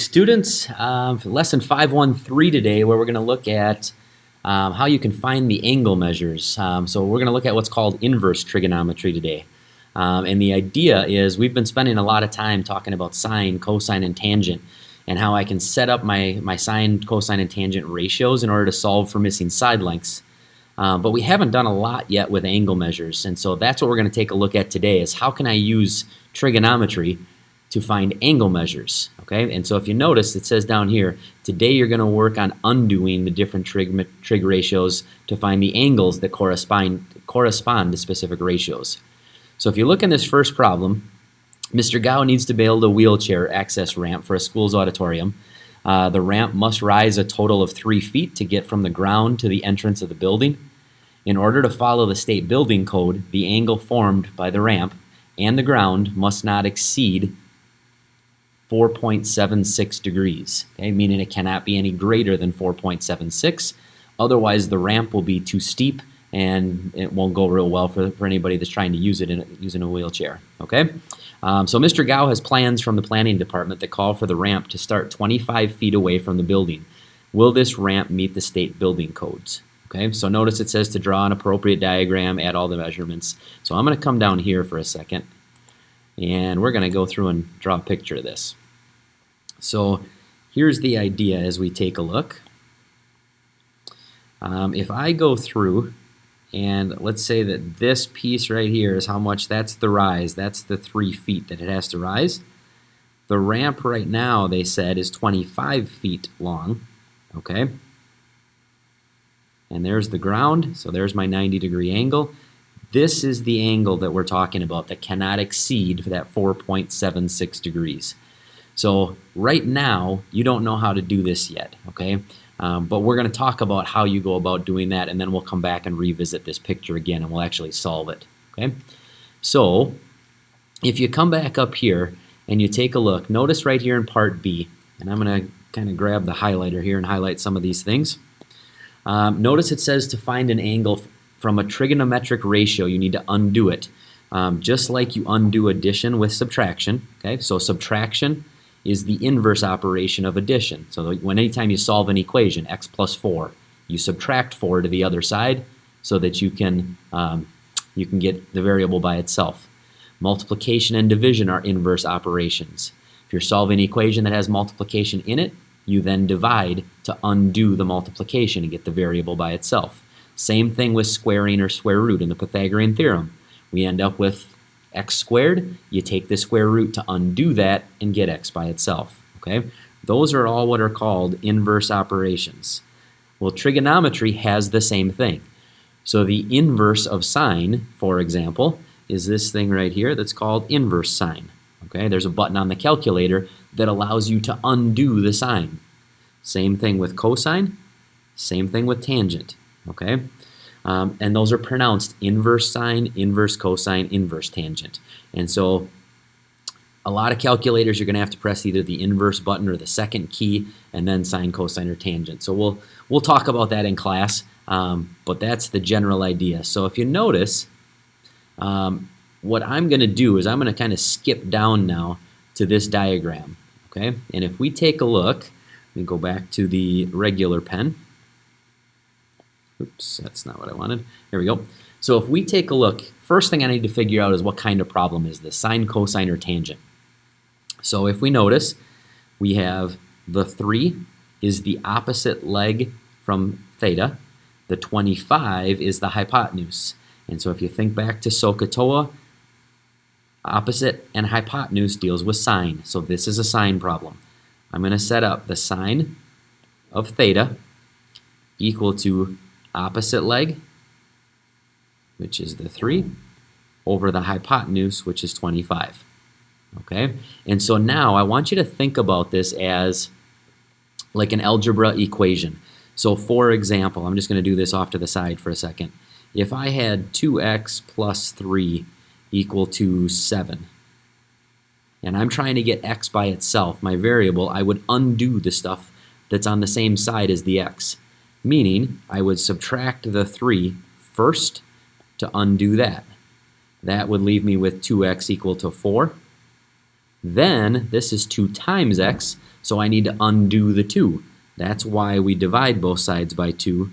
Students, lesson 513 today, where we're going to look at how you can find the angle measures. So we're going to look at what's called inverse trigonometry today. And the idea is we've been spending a lot of time talking about sine, cosine, and tangent, and how I can set up my sine, cosine, and tangent ratios in order to solve for missing side lengths. But we haven't done a lot yet with angle measures, and so that's what we're going to take a look at today, is how can I use trigonometry to find angle measures. Okay, and so if you notice, it says down here, today you're going to work on undoing the different trig ratios to find the angles that correspond to specific ratios. So if you look in this first problem, Mr. Gao needs to build a wheelchair access ramp for a school's auditorium. The ramp must rise a total of 3 feet to get from the ground to the entrance of the building. In order to follow the state building code, the angle formed by the ramp and the ground must not exceed 4.76 degrees, okay? Meaning it cannot be any greater than 4.76. Otherwise, the ramp will be too steep and it won't go real well for anybody that's trying to use it using a wheelchair. Okay, so Mr. Gao has plans from the planning department that call for the ramp to start 25 feet away from the building. Will this ramp meet the state building codes? Okay, so notice it says to draw an appropriate diagram, add all the measurements. So I'm going to come down here for a second, and we're going to go through and draw a picture of this. So here's the idea as we take a look. If I go through, and let's say that this piece right here is how much, that's the rise, that's the 3 feet that it has to rise. The ramp right now, they said, is 25 feet long, okay? And there's the ground, so there's my 90-degree angle. This is the angle that we're talking about that cannot exceed that 4.76 degrees. So right now, you don't know how to do this yet, okay? But we're going to talk about how you go about doing that, and then we'll come back and revisit this picture again, and we'll actually solve it, okay? So if you come back up here and you take a look, notice right here in part B, and I'm going to kind of grab the highlighter here and highlight some of these things. Notice it says to find an angle from a trigonometric ratio, you need to undo it, just like you undo addition with subtraction, okay? So subtraction is the inverse operation of addition. So anytime you solve an equation, x plus 4, you subtract 4 to the other side so that you can get the variable by itself. Multiplication and division are inverse operations. If you're solving an equation that has multiplication in it, you then divide to undo the multiplication and get the variable by itself. Same thing with squaring or square root in the Pythagorean theorem. We end up with x squared, you take the square root to undo that and get x by itself, okay? Those are all what are called inverse operations. Well, trigonometry has the same thing. So the inverse of sine, for example, is this thing right here that's called inverse sine, okay? There's a button on the calculator that allows you to undo the sine. Same thing with cosine, same thing with tangent, okay? And those are pronounced inverse sine, inverse cosine, inverse tangent. And so a lot of calculators, you're going to have to press either the inverse button or the second key, and then sine, cosine, or tangent. So we'll talk about that in class, but that's the general idea. So if you notice, what I'm going to do is I'm going to kind of skip down now to this diagram, okay? And if we take a look, let me go back to the regular pen. Oops, that's not what I wanted. There we go. So if we take a look, first thing I need to figure out is what kind of problem is this, sine, cosine, or tangent. So if we notice, we have the 3 is the opposite leg from theta. The 25 is the hypotenuse. And so if you think back to SOHCAHTOA, opposite and hypotenuse deals with sine. So this is a sine problem. I'm going to set up the sine of theta equal to opposite leg, which is the 3, over the hypotenuse, which is 25. Okay? And so now I want you to think about this as like an algebra equation. So for example, I'm just going to do this off to the side for a second. If I had 2x plus 3 equal to 7, and I'm trying to get x by itself, my variable, I would undo the stuff that's on the same side as the x. Meaning, I would subtract the 3 first to undo that. That would leave me with 2x equal to 4. Then this is 2 times x, so I need to undo the 2. That's why we divide both sides by 2.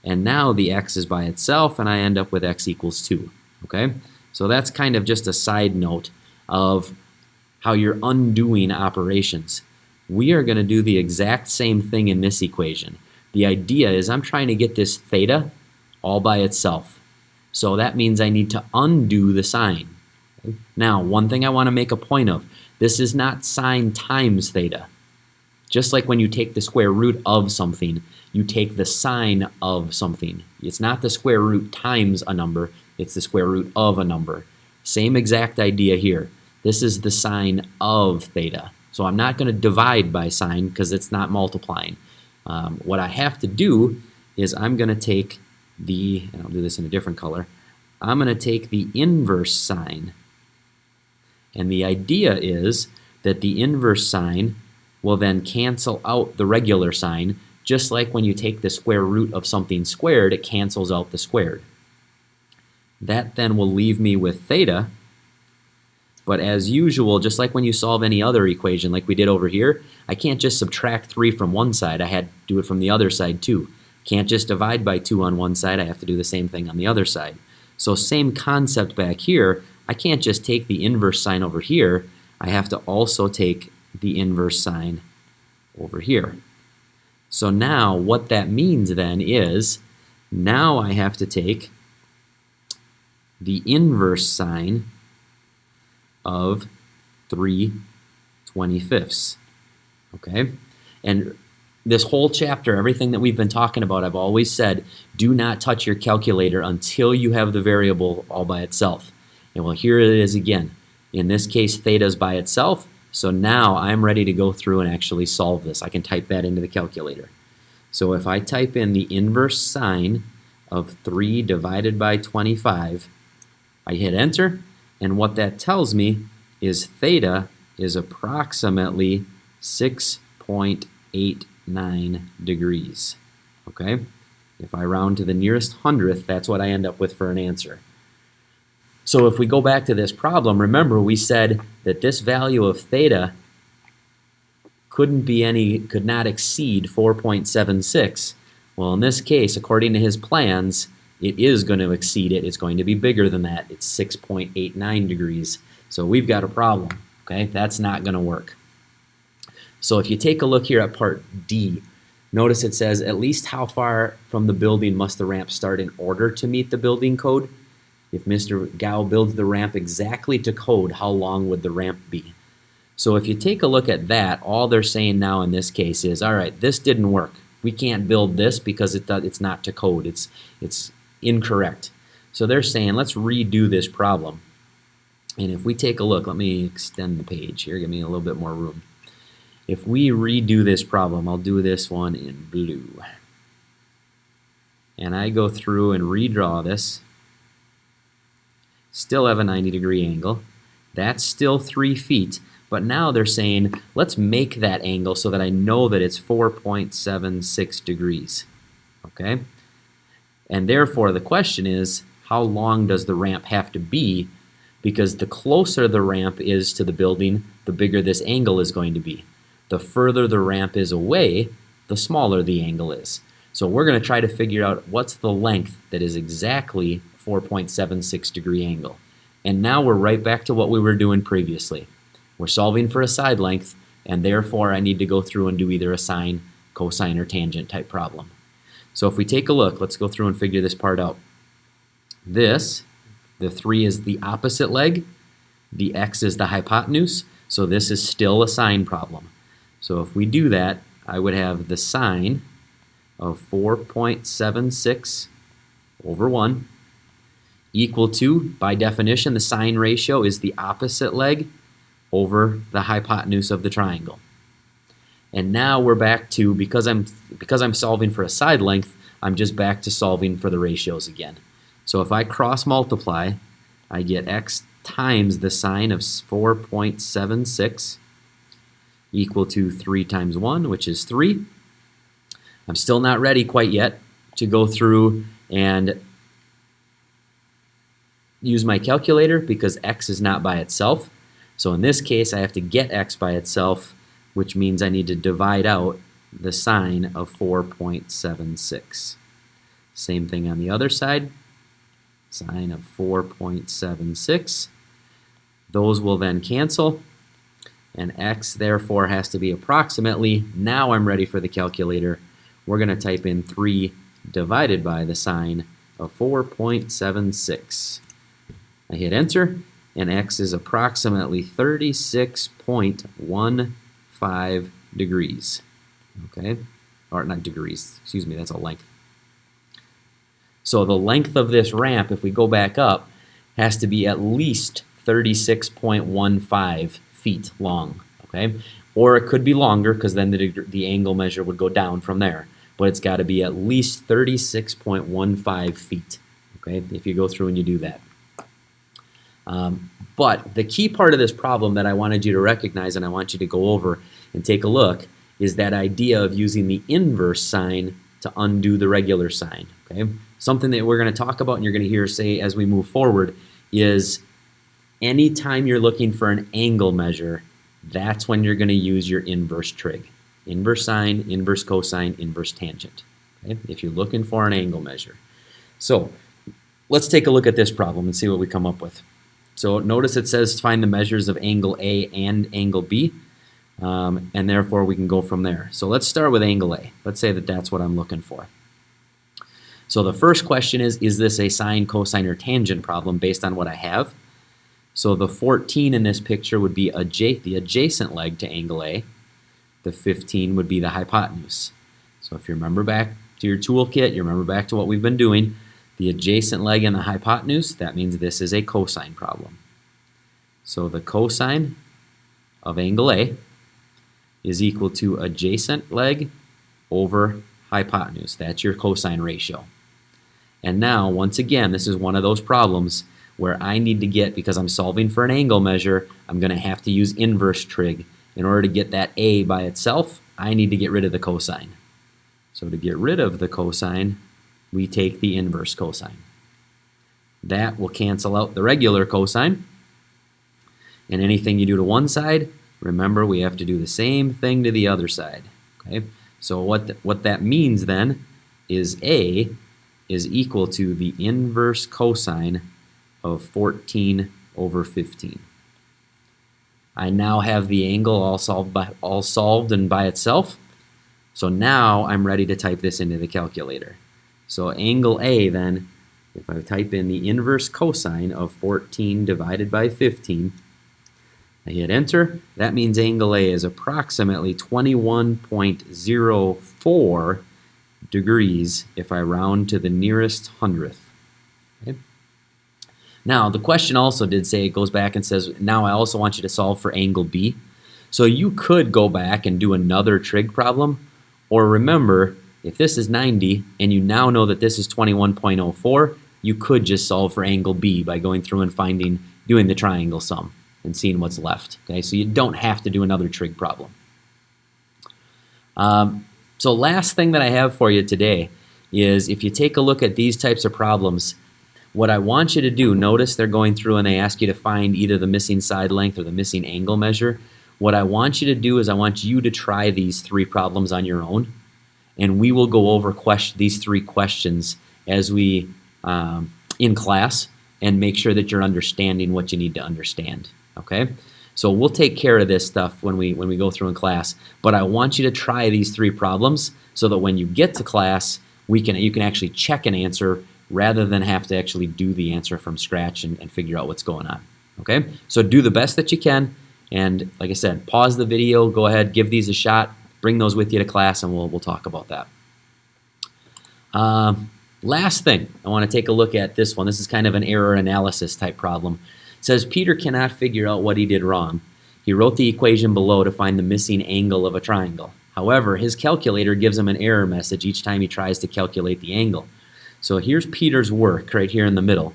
And now the x is by itself, and I end up with x equals 2. Okay? So that's kind of just a side note of how you're undoing operations. We are going to do the exact same thing in this equation. The idea is I'm trying to get this theta all by itself. So that means I need to undo the sign. Okay? Now, one thing I want to make a point of, this is not sine times theta. Just like when you take the square root of something, you take the sine of something. It's not the square root times a number, it's the square root of a number. Same exact idea here. This is the sine of theta. So I'm not going to divide by sine because it's not multiplying. What I have to do is I'm going to take the, and I'll do this in a different color, I'm going to take the inverse sine. And the idea is that the inverse sine will then cancel out the regular sign, just like when you take the square root of something squared, it cancels out the squared. That then will leave me with theta, but as usual, just like when you solve any other equation like we did over here, I can't just subtract 3 from one side, I had to do it from the other side too. Can't just divide by 2 on one side, I have to do the same thing on the other side. So same concept back here, I can't just take the inverse sign over here, I have to also take the inverse sign over here. So now what that means then is, now I have to take the inverse sign of 3/25. Okay? And this whole chapter, everything that we've been talking about, I've always said, do not touch your calculator until you have the variable all by itself. And well, here it is again. In this case, theta is by itself, so now I'm ready to go through and actually solve this. I can type that into the calculator. So if I type in the inverse sine of 3 divided by 25, I hit enter, and what that tells me is theta is approximately 6.89 degrees. Okay? If I round to the nearest hundredth, that's what I end up with for an answer. So if we go back to this problem, remember we said that this value of theta could not exceed 4.76. Well, in this case, according to his plans, it is going to exceed it. It's going to be bigger than that. It's 6.89 degrees. So we've got a problem. Okay, that's not going to work. So if you take a look here at part D, notice it says at least how far from the building must the ramp start in order to meet the building code? If Mr. Gao builds the ramp exactly to code, how long would the ramp be? So if you take a look at that, all they're saying now in this case is, all right, this didn't work. We can't build this because it's not to code. It's incorrect. So they're saying, let's redo this problem. And if we take a look, let me extend the page here, give me a little bit more room. If we redo this problem, I'll do this one in blue. And I go through and redraw this. Still have a 90-degree angle. That's still 3 feet. But now they're saying, let's make that angle so that I know that it's 4.76 degrees. Okay? And therefore, the question is, how long does the ramp have to be? Because the closer the ramp is to the building, the bigger this angle is going to be. The further the ramp is away, the smaller the angle is. So we're going to try to figure out what's the length that is exactly 4.76 degree angle. And now we're right back to what we were doing previously. We're solving for a side length, and therefore I need to go through and do either a sine, cosine, or tangent type problem. So if we take a look, let's go through and figure this part out. This, the 3 is the opposite leg, the x is the hypotenuse, so this is still a sine problem. So if we do that, I would have the sine of 4.76 over 1 equal to, by definition, the sine ratio is the opposite leg over the hypotenuse of the triangle. And now we're back to, because I'm solving for a side length, I'm just back to solving for the ratios again. So if I cross multiply, I get x times the sine of 4.76 equal to 3 times 1, which is 3. I'm still not ready quite yet to go through and use my calculator because x is not by itself. So in this case, I have to get x by itself, which means I need to divide out the sine of 4.76. Same thing on the other side. Sine of 4.76. Those will then cancel, and x therefore has to be approximately, now I'm ready for the calculator, we're going to type in 3 divided by the sine of 4.76. I hit enter, and x is approximately 36.15 degrees. Okay? Or not degrees, excuse me, that's a length. So the length of this ramp, if we go back up, has to be at least 36.15 feet long. Okay? Or it could be longer because then the angle measure would go down from there. But it's got to be at least 36.15 feet. Okay? If you go through and you do that. But the key part of this problem that I wanted you to recognize and I want you to go over and take a look is that idea of using the inverse sign to undo the regular sign. Okay? Something that we're going to talk about and you're going to hear say as we move forward is anytime you're looking for an angle measure, that's when you're going to use your inverse trig. Inverse sine, inverse cosine, inverse tangent. Okay? If you're looking for an angle measure. So let's take a look at this problem and see what we come up with. So notice it says find the measures of angle A and angle B, and therefore we can go from there. So let's start with angle A. Let's say that that's what I'm looking for. So the first question is this a sine, cosine, or tangent problem based on what I have? So the 14 in this picture would be the adjacent leg to angle A. The 15 would be the hypotenuse. So if you remember back to your toolkit, you remember back to what we've been doing, the adjacent leg and the hypotenuse, that means this is a cosine problem. So the cosine of angle A is equal to adjacent leg over hypotenuse. That's your cosine ratio. And now, once again, this is one of those problems where I need to get, because I'm solving for an angle measure, I'm going to have to use inverse trig. In order to get that A by itself, I need to get rid of the cosine. So to get rid of the cosine, we take the inverse cosine. That will cancel out the regular cosine. And anything you do to one side, remember we have to do the same thing to the other side. Okay? So what that means then is A is equal to the inverse cosine of 14 over 15. I now have the angle all solved and by itself. So now I'm ready to type this into the calculator. So angle A then, if I type in the inverse cosine of 14 divided by 15, I hit enter, that means angle A is approximately 21.04 degrees if I round to the nearest hundredth. Okay? Now, the question also did say, it goes back and says, now I also want you to solve for angle B. So you could go back and do another trig problem, or remember, if this is 90 and you now know that this is 21.04, you could just solve for angle B by going through and doing the triangle sum and seeing what's left. Okay, so you don't have to do another trig problem. So last thing that I have for you today is if you take a look at these types of problems, what I want you to do, notice they're going through and they ask you to find either the missing side length or the missing angle measure. What I want you to do is I want you to try these 3 problems on your own, and we will go over these 3 questions as we in class and make sure that you're understanding what you need to understand. Okay? So we'll take care of this stuff when we go through in class, but I want you to try these 3 problems so that when you get to class, you can actually check an answer rather than have to actually do the answer from scratch and figure out what's going on. Okay? So do the best that you can, and like I said, pause the video, go ahead, give these a shot, bring those with you to class, and we'll talk about that. Last thing, I want to take a look at this one. This is kind of an error analysis type problem. It says Peter cannot figure out what he did wrong. He wrote the equation below to find the missing angle of a triangle. However, his calculator gives him an error message each time he tries to calculate the angle. So here's Peter's work right here in the middle.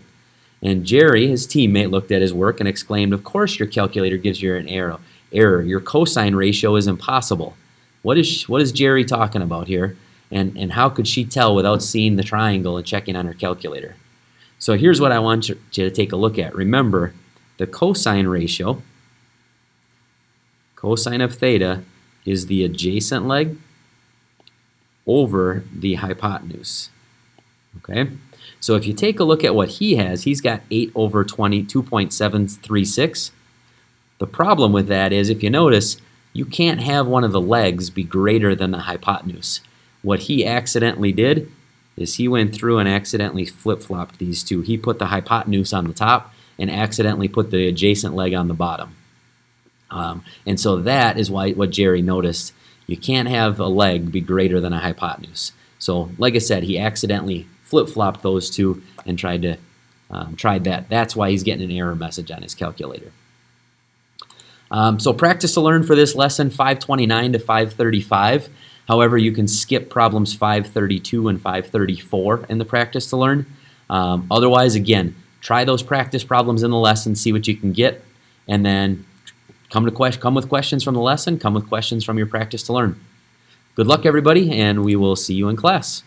And Jerry, his teammate, looked at his work and exclaimed, "Of course your calculator gives you an error. Your cosine ratio is impossible." What is Jerry talking about here? And how could she tell without seeing the triangle and checking on her calculator? So here's what I want you to take a look at. Remember, the cosine ratio cosine of theta is the adjacent leg over the hypotenuse. Okay? So if you take a look at what he has, he's got 8 over 20, 2.736. The problem with that is, if you notice, you can't have one of the legs be greater than the hypotenuse. What he accidentally did is he went through and accidentally flip-flopped these two. He put the hypotenuse on the top and accidentally put the adjacent leg on the bottom. And so that is what Jerry noticed. You can't have a leg be greater than a hypotenuse. So like I said, he accidentally flip-flopped those two and tried that. That's why he's getting an error message on his calculator. So practice to learn for this lesson, 529 to 535. However, you can skip problems 532 and 534 in the practice to learn. Otherwise, again, try those practice problems in the lesson, see what you can get, and then come with questions from the lesson, come with questions from your practice to learn. Good luck, everybody, and we will see you in class.